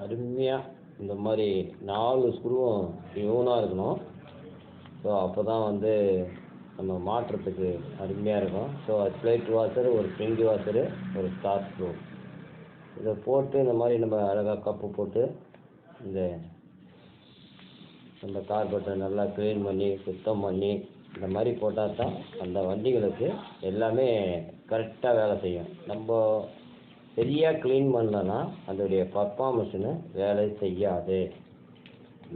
அருமையாக இந்த மாதிரி 4 ஸ்க்ரூவும் யூனாக இருக்கணும். ஸோ அப்போ தான் வந்து நம்ம மாட்டுறதுக்கு அருமையாக இருக்கும். ஸோ ஸ்ப்ளைட் வாஷர், ஒரு ஸ்ப்ரிங் வாஷரு, ஒரு ஸ்டார் ஸ்க்ரூ இதை போட்டு இந்த மாதிரி நம்ம அழகாக கப்பு போட்டு இந்த நம்ம கார்பெட்டை நல்லா க்ளீன் பண்ணி சுத்தம் பண்ணி இந்த மாதிரி போட்டால் தான் அந்த வண்டிகளுக்கு எல்லாமே கரெக்டாக வேலை செய்யும். நம்ம சரியாக க்ளீன் பண்ணலன்னா அதோடைய பர்ஃபார்மன்ஸுன்னு வேலை செய்யாது.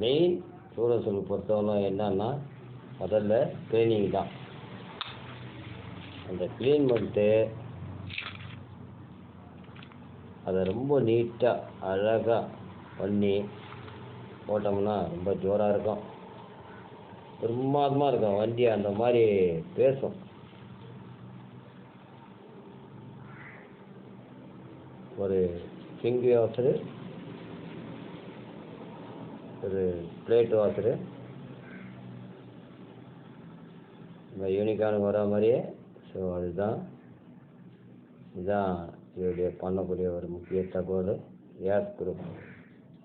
மெயின் சூழல் பொறுத்தவரை என்னன்னா முதல்ல க்ளீனிங் தான். அந்த க்ளீன் பண்ணிட்டு அதை ரொம்ப நீட்டாக அழகாக பண்ணி போட்டோம்னா ரொம்ப ஜோராக இருக்கும், பிரமாதமாக இருக்கும். வண்டி அந்த மாதிரி பேசும். ஒரு ஸ்ப்ரிங் வாஷரு, ஒரு பிளேட் வாஷரு, இந்த யூனிக்கான வர மாதிரியே. ஸோ இதுதான் இதோடைய பண்ணக்கூடிய ஒரு முக்கிய தகவல். ஏர் ஸ்க்ரூ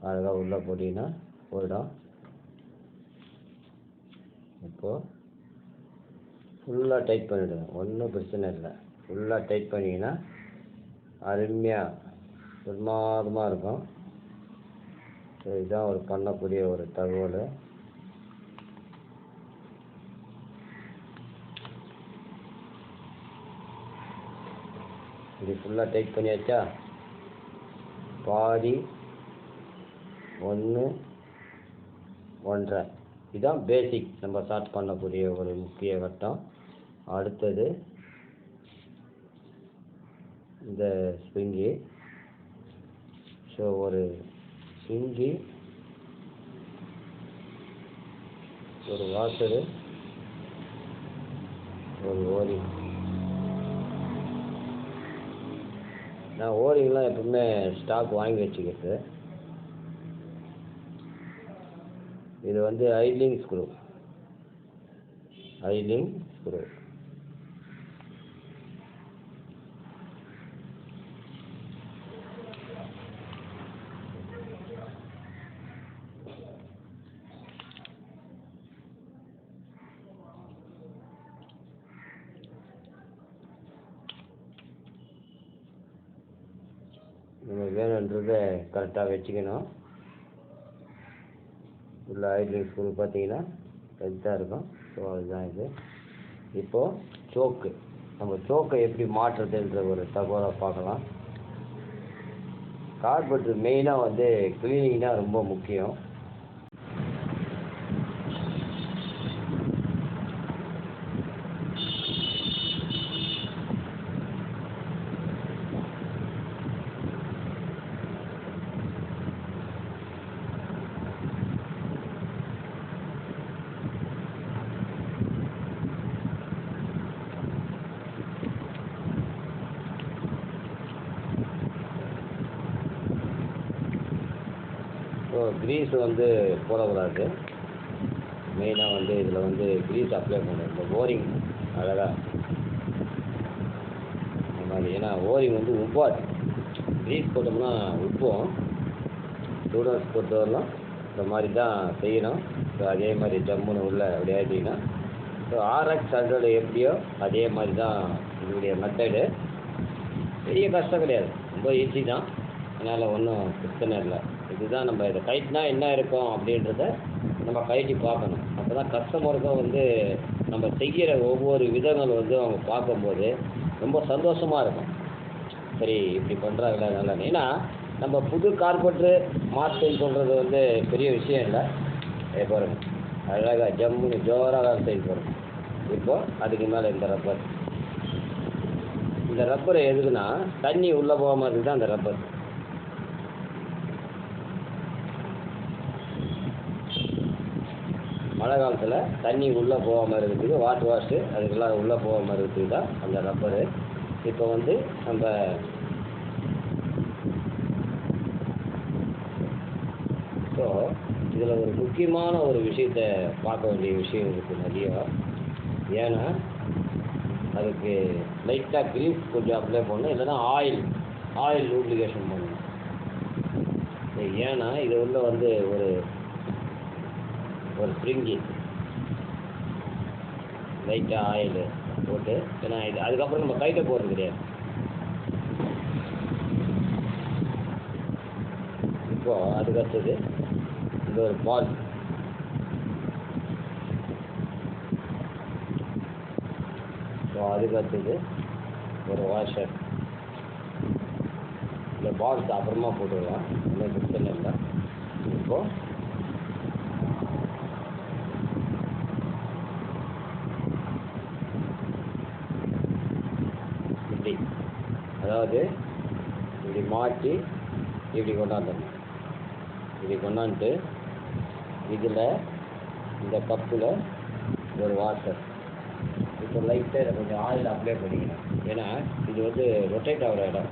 அழகாக உள்ளே போட்டிங்கன்னா போயிடும். இப்போது ஃபுல்லாக டைட் பண்ணிவிடுங்க, ஒன்றும் பிரச்சனை இல்லை. ஃபுல்லாக டைட் பண்ணிங்கன்னா அருமையாக பிரமாதமாக இருக்கும். ஸோ இதுதான் ஒரு பண்ணக்கூடிய ஒரு தகவல். இது ஃபுல்லாக டைட் பண்ணியாச்சா? பாதி 1 1.5 இதுதான் பேசிக் நம்ம ஸ்டார்ட் பண்ணக்கூடிய ஒரு முக்கிய கட்டம். அடுத்தது இந்த ஸ்ப்ரிங்கி. ஸோ ஒரு ஸ்ப்ரிங்கி, ஒரு வாஷரு, ஒரு ஓரிங். நான் ஓரிங்லாம் எப்பவுமே ஸ்டாக் வாங்கி வச்சுக்கிறது. இது வந்து ஐட்லிங் ஸ்க்ரூ. நம்ம வேணுன்றதை கரெக்டாக வச்சுக்கணும். உள்ள ஐட்லிங் ஸ்க்ரூ பார்த்தீங்கன்னா கரெக்டாக இருக்கும். ஸோ அதுதான் இது. இப்போது சோக்கு, நம்ம சோக்கை எப்படி மாற்றுறதுன்ற ஒரு தகவலை பார்க்கலாம். கார்பெட்டர் மெயினாக வந்து க்ளீனிங் தான் ரொம்ப முக்கியம். ஸோ க்ரீஸ் வந்து போடக்கூடாது. மெயினாக வந்து இதில் வந்து க்ரீஸ் அப்ளை பண்ணணும். இந்த ஓரிங் அழகாக இந்த மாதிரி, ஏன்னா ஓரிங் வந்து உப்பாது. க்ரீஸ் போட்டோம்னா உப்பும். ஸ்டூடெண்ட்ஸ் பொறுத்தவரைலாம் இந்த மாதிரி தான் செய்யணும். ஸோ அதே மாதிரி ஜம்முன்னு உள்ள அப்படி ஆகிட்டிங்கன்னா ஸோ RX 100 எப்படியோ அதே மாதிரி தான் இதனுடைய மெத்தடு. பெரிய கஷ்டம் கிடையாது, ரொம்ப ஈஸி தான். அதனால் ஒன்றும் பிரச்சனை இல்லை. இதுதான் நம்ம இதை கைட்டினா என்ன இருக்கும் அப்படின்றத நம்ம கைட்டி பார்க்கணும். அப்போ தான் கஸ்டமருக்கும் வந்து நம்ம செய்கிற ஒவ்வொரு விதங்கள் வந்து அவங்க பார்க்கும்போது ரொம்ப சந்தோஷமாக இருக்கும். சரி இப்படி பண்ணுறாங்களே நல்லா. ஏன்னா நம்ம புது கார்பெட்ரு மாஸ்டர் சொல்கிறது வந்து பெரிய விஷயம் இல்லை. பாருங்க அழகாக ஜம்முன்னு ஜோராக செய்து போகிறோம். இப்போது அதுக்கு மேலே இந்த ரப்பர் எதுக்குன்னா தண்ணி உள்ளே போகாமல் இருக்குது தான் அந்த ரப்பர். மழை காலத்தில் தண்ணி உள்ளே போகாமல் இருக்கிறதுக்கு வாட்டர் வாஷு அதுக்கெல்லாம் உள்ளே போகாமல் இருக்கிறதுக்கு தான் அந்த ரப்பரு. இப்போ வந்து நம்ம ஸோ இதில் ஒரு முக்கியமான ஒரு விஷயத்தை பார்க்க வேண்டிய விஷயம் இருக்குது நிறைய. ஏன்னா அதுக்கு லைட்டாக க்ரீஸ் கொஞ்சம் அப்ளை பண்ணணும், இல்லைன்னா ஆயில் லூப்ளிகேஷன் பண்ணணும். ஏன்னா இது உள்ள வந்து ஒரு ஸ்ப்ரிங்கி லைட்டாக ஆயில் போட்டு, ஏன்னா இது அதுக்கப்புறம் நம்ம கைட்டை போடுறது கிடையாது. இப்போ அதுக்கு அடுத்தது இந்த ஒரு பால், ஸோ அதுக்கு அடுத்தது ஒரு வாஷர். இந்த பால்ஸ் அப்புறமா போட்டுக்கலாம், இன்னும் பிரச்சனை இல்லை. இப்போது இப்படி, அதாவது இப்படி மாற்றி இப்படி கொண்டாந்துடணும். இப்படி கொண்டாந்துட்டு இதில் இந்த கப்பில் ஒரு வாட்டர், இப்போ லைட்டாக இதை கொஞ்சம் ஆயில் அப்ளை பண்ணிக்கணும். ஏன்னா இது வந்து ரொட்டேட் ஆகிற இடம்.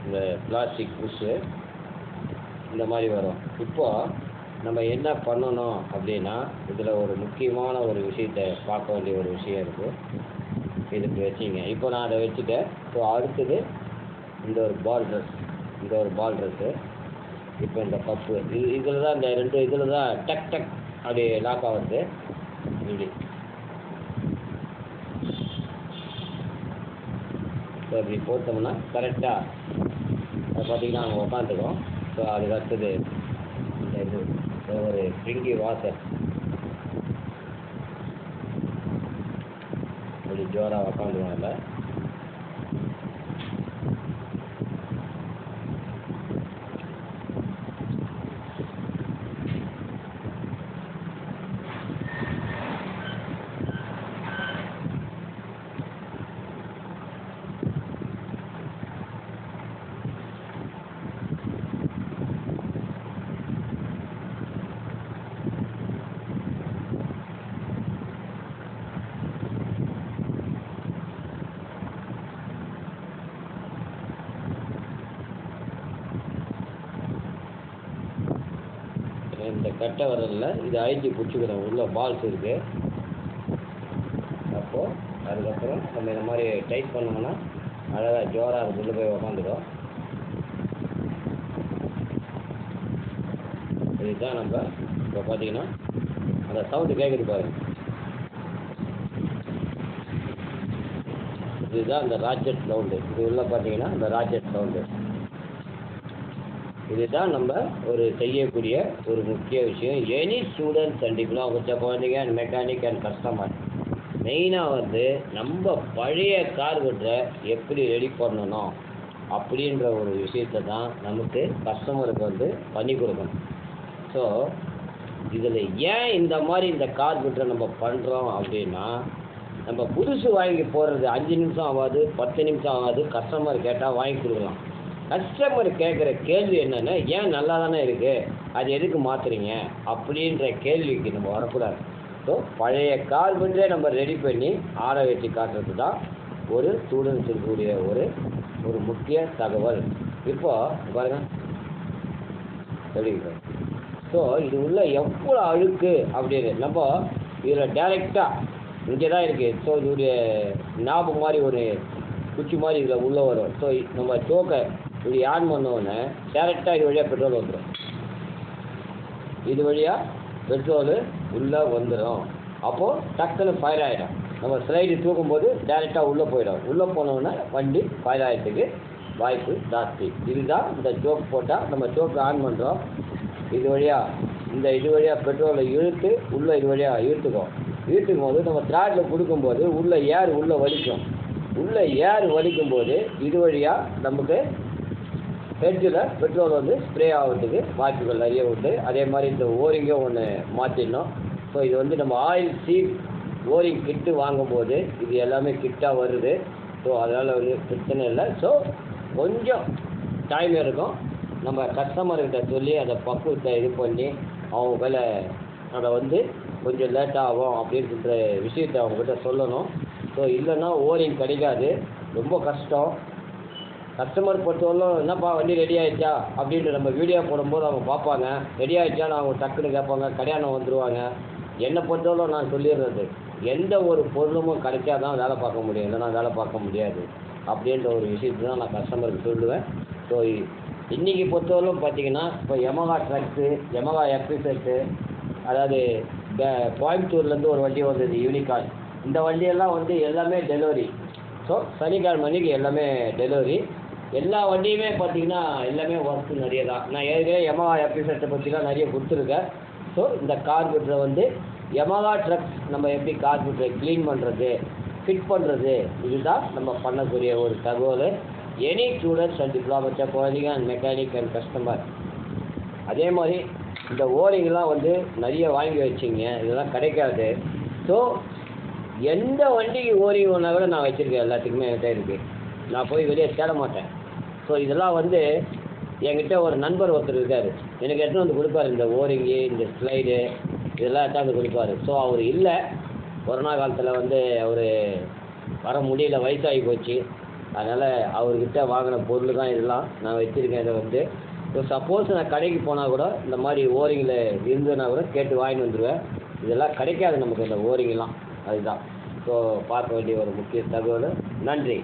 இந்த பிளாஸ்டிக் புஷ்ஷு இந்த மாதிரி வரும். இப்போ நம்ம என்ன பண்ணணும் அப்படின்னா, இதில் ஒரு முக்கியமான ஒரு விஷயத்தை பார்க்க வேண்டிய ஒரு விஷயம் இருக்குது. இதுக்கு வச்சிங்க. இப்போ நான் அதை வச்சுட்டேன். ஸோ அடுத்தது இந்த ஒரு பால் ட்ரெஸ்ஸு, இப்போ இந்த கப்பு, இதில் தான் இந்த ரெண்டு இதில் தான் டக் டக் அப்படி லாக் ஆகுது. இப்படி ஸோ இப்படி போட்டோம்னா கரெக்டாக அதை பார்த்திங்கன்னா அங்கே உட்காந்துக்கும். ஸோ அதுக்கு அடுத்தது இந்த இது ஒரு ஸ்ப்ரிங்கி வாஷர் அப்படி ஜோராக உட்காந்துக்கும். அதில் இந்த கட்டை வரல, இது அழிச்சி பிடிச்சிக்கிறோம். உள்ள பால்ஸ் இருக்குது. அப்போது அதுக்கப்புறம் நம்ம இந்த மாதிரி டைட் பண்ணோம்னா அழகாக ஜோராக அது உள்ளே போய் உக்காந்துடும். இதுதான் நம்ம இப்போ பார்த்தீங்கன்னா அந்த சவுண்டு கேட்குது பாருங்க. இதுதான் அந்த ராக்கெட் சவுண்டு. இது உள்ள பார்த்தீங்கன்னா அந்த ராக்கெட் சவுண்டு. இதுதான் நம்ம ஒரு செய்யக்கூடிய ஒரு முக்கிய விஷயம். எனி ஸ்டூடெண்ட்ஸ் அண்ட் டிப்ளமா வச்ச குழந்தைங்க அண்ட் மெக்கானிக் அண்ட் கஸ்டமர் மெயினாக வந்து நம்ம பழைய கார்பெட்டரை எப்படி ரெடி பண்ணணும் அப்படின்ற ஒரு விஷயத்தை தான் நமக்கு கஸ்டமருக்கு வந்து பண்ணி கொடுக்கணும். ஸோ இதில் ஏன் இந்த மாதிரி இந்த கார்பெட்டரை நம்ம பண்ணுறோம் அப்படின்னா, நம்ம புதுசு வாங்கி போடுறது 5 நிமிஷம் ஆகாது, 10 நிமிஷம் ஆகாது. கஸ்டமர் கேட்டால் வாங்கி கொடுக்கலாம். கஸ்டமர் கேட்குற கேள்வி என்னென்னா, ஏன் நல்லா தானே இருக்குது, அது எதுக்கு மாற்றுறீங்க அப்படின்ற கேள்விக்கு நம்ம வரக்கூடாது. ஸோ பழைய கார்பெட்டரே நம்ம ரெடி பண்ணி ஆற வச்சு காட்டுறது தான் ஒரு ஸ்டூடெண்ட்ஸ் இருக்கக்கூடிய ஒரு முக்கிய தகவல். இப்போது பாருங்கள் எப்படி. ஸோ இது உள்ள எவ்வளோ அழுக்கு அப்படின்னு நம்ம இதில் டைரெக்டாக இங்கே தான் இருக்குது. ஸோ இதோடைய ஞாபகம் மாதிரி ஒரு குச்சி மாதிரி இதில் உள்ளே வரும். ஸோ நம்ம சோக்கை இப்படி ஆன் பண்ணோடனே டேரெக்டாக இது வழியாக பெட்ரோல் வந்துடும். இது வழியாக பெட்ரோலு உள்ளே வந்துடும். அப்போது டக்குன்னு ஃபயர் ஆகிடும். நம்ம ஸ்லைடு தூக்கும்போது டேரெக்டாக உள்ளே போயிடும். உள்ளே போனோடனே வண்டி ஃபயர் ஆகிறதுக்கு வாய்ப்பு ஜாஸ்தி. இதுதான் இந்த ஜோக் போட்டால் நம்ம ஜோக்கு ஆன் பண்ணுறோம். இது வழியாக பெட்ரோலை இழுத்து உள்ளே இது வழியாக இழுத்துக்கும் போது நம்ம த்ராட்டில் கொடுக்கும்போது உள்ள ஏர் உள்ளே வலிக்கும். உள்ளே ஏர் வலிக்கும் போது இது வழியாக நமக்கு ஹெட்ஜில் பெட்ரோல் வந்து ஸ்ப்ரே ஆகிறதுக்கு வாய்ப்புகள் நிறைய உண்டு. அதே மாதிரி இந்த ஓரிங்கும் ஒன்று மாற்றிடணும். ஸோ இது வந்து நம்ம ஆயில் சீல் ஓரிங் கிட்டு வாங்கும்போது இது எல்லாமே கிட்டாக வருது. ஸோ அதனால் வந்து பிரச்சனை இல்லை. ஸோ கொஞ்சம் டைம் இருக்கும். நம்ம கஸ்டமர்கிட்ட சொல்லி அதை பக்குவத்தை இது பண்ணி அவங்க மேலே அதை வந்து கொஞ்சம் லேட்டாக ஆகும் அப்படின்ற விஷயத்தை அவங்ககிட்ட சொல்லணும். ஸோ இல்லைன்னா ஓரிங் கிடைக்காது, ரொம்ப கஷ்டம். கஸ்டமர் பொறுத்தவரைக்கும் என்னப்பா வண்டி ரெடி ஆகிடுச்சா அப்படின்ட்டு நம்ம வீடியோ போடும்போது அவங்க பார்ப்பாங்க. ரெடி ஆகிடுச்சான்னு அவங்க டக்குன்னு கேட்பாங்க. கல்யாணம் வந்துடுவாங்க. என்னை பொறுத்தவரை நான் சொல்லிடுறது, எந்த ஒரு பொருளும் கிடைச்சாதான் வேலை பார்க்க முடியும், இல்லைன்னா வேலை பார்க்க முடியாது அப்படின்ற ஒரு விஷயத்தை தான் நான் கஸ்டமருக்கு சொல்லுவேன். ஸோ இன்றைக்கி பொறுத்தவரைக்கும் பார்த்தீங்கன்னா இப்போ Yamaha ட்ரக்ஸு, Yamaha எஃப்இசெட்டு, அதாவது கோயம்புத்தூர்லேருந்து ஒரு வண்டி வந்தது யூனிகார்ன். இந்த வண்டியெல்லாம் வந்து எல்லாமே டெலிவரி. ஸோ சனிக்கிழமை அன்றைக்கி எல்லாமே டெலிவரி. எல்லா வண்டியுமே பார்த்தீங்கன்னா எல்லாமே ஒர்க்கு நிறைய தான். நான் ஏற்கனவே Yamaha எஃப்இசெட்டை பற்றிலாம் நிறைய கொடுத்துருக்கேன். ஸோ இந்த கார்பரேட்டரை வந்து Yamaha ட்ரக்ஸ் நம்ம எப்படி கார்பரேட்டரை க்ளீன் பண்ணுறது, ஃபிட் பண்ணுறது, இதுதான் நம்ம பண்ணக்கூடிய ஒரு தகவல். Any students and diplomat quality and mechanic and customer. அதே மாதிரி இந்த ஓரிங்லாம் வந்து நிறைய வாங்கி வச்சிங்க, இதெல்லாம் கிடைக்காது. ஸோ எந்த வண்டிக்கு ஓரிங் ஒன்றா கூட நான் வச்சுருக்கேன், எல்லாத்துக்குமே என்கிட்ட இருக்குது. நான் போய் வெளியே தேட மாட்டேன். ஸோ இதெல்லாம் வந்து என்கிட்ட ஒரு நண்பர் ஒருத்தர் இருக்கார், எனக்கு எடுத்துகிட்டு வந்து கொடுப்பாரு. இந்த ஓரிங்கு, இந்த ஸ்லைடு, இதெல்லாம் எடுத்தாந்து கொடுப்பாரு. ஸோ அவர் இல்லை, கொரோனா காலத்தில் வந்து அவர் வர முடியல, வயசாகி போச்சு. அதனால் அவர்கிட்ட வாங்கின பொருள் தான் இதெல்லாம் நான் வச்சுருக்கேன். இதை வந்து ஸோ சப்போஸ் நான் கடைக்கு போனால் கூட இந்த மாதிரி ஓரிங்கில் இருந்ததுன்னா கூட கேட்டு வாங்கிட்டு வந்துடுவேன். இதெல்லாம் கிடைக்காது நமக்கு, இந்த ஓரிங்கெலாம். அதுதான் ஸோ பார்க்க வேண்டிய ஒரு முக்கிய தகவல். நன்றி.